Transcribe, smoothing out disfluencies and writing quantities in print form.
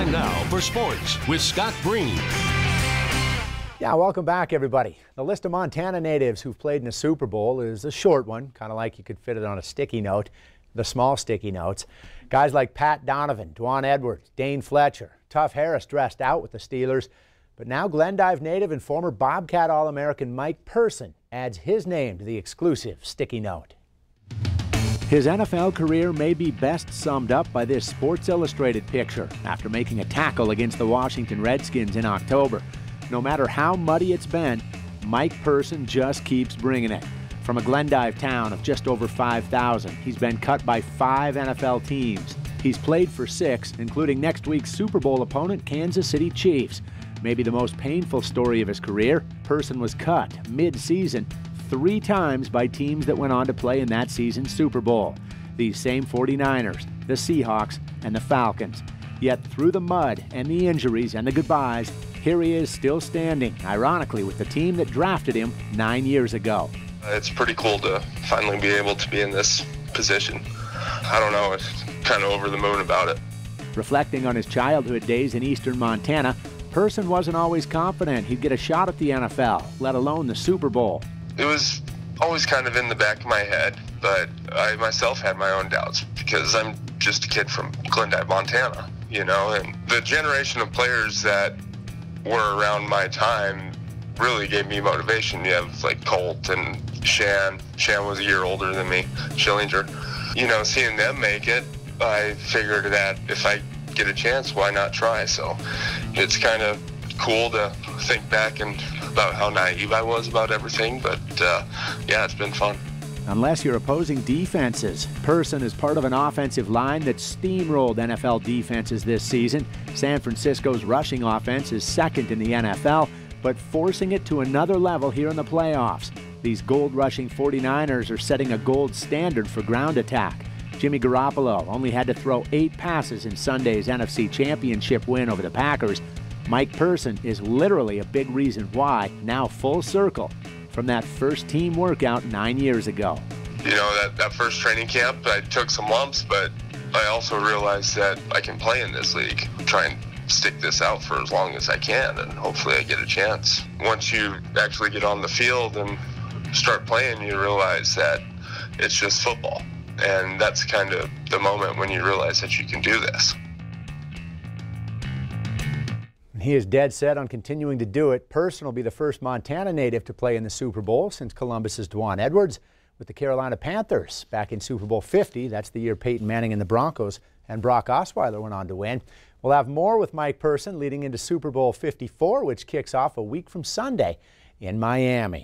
Time now for sports with Scott Breen. Yeah, welcome back, everybody. The list of Montana natives who've played in a Super Bowl is a short one, kind of like you could fit it on a sticky note, the small sticky notes. Guys like Pat Donovan, Dwan Edwards, Dane Fletcher, Tuff Harris dressed out with the Steelers. But now Glendive native and former Bobcat All-American Mike Person adds his name to the exclusive sticky note. His NFL career may be best summed up by this Sports Illustrated picture after making a tackle against the Washington Redskins in October. No matter how muddy it's been, Mike Person just keeps bringing it. From a Glendive town of just over 5,000, he's been cut by 5 NFL teams. He's played for 6, including next week's Super Bowl opponent, Kansas City Chiefs. Maybe the most painful story of his career, Person was cut mid-season 3 times by teams that went on to play in that season's Super Bowl. These same 49ers, the Seahawks, and the Falcons. Yet through the mud and the injuries and the goodbyes, here he is still standing, ironically, with the team that drafted him 9 years ago. It's pretty cool to finally be able to be in this position. I don't know, it's kind of over the moon about it. Reflecting on his childhood days in eastern Montana, Person wasn't always confident he'd get a shot at the NFL, let alone the Super Bowl. It was always kind of in the back of my head, but I myself had my own doubts because I'm just a kid from Glendive, Montana, you know, and the generation of players that were around my time really gave me motivation. You have like Colt and Shan. Shan was a year older than me, Schillinger. You know, seeing them make it, I figured that if I get a chance, why not try? So it's kind of cool to think back and about how naive I was about everything, but yeah, it's been fun. Unless you're opposing defenses, Person is part of an offensive line that steamrolled NFL defenses this season. San Francisco's rushing offense is second in the NFL, but forcing it to another level here in the playoffs. These gold-rushing 49ers are setting a gold standard for ground attack. Jimmy Garoppolo only had to throw 8 passes in Sunday's NFC Championship win over the Packers. Mike Person is literally a big reason why, now full circle, from that first team workout 9 years ago. You know, that first training camp, I took some lumps, but I also realized that I can play in this league. Try and stick this out for as long as I can, and hopefully I get a chance. Once you actually get on the field and start playing, you realize that it's just football. And that's kind of the moment when you realize that you can do this. He is dead set on continuing to do it. Person will be the first Montana native to play in the Super Bowl since Columbus's Dwan Edwards with the Carolina Panthers back in Super Bowl 50. That's the year Peyton Manning and the Broncos and Brock Osweiler went on to win. We'll have more with Mike Person leading into Super Bowl 54, which kicks off a week from Sunday in Miami.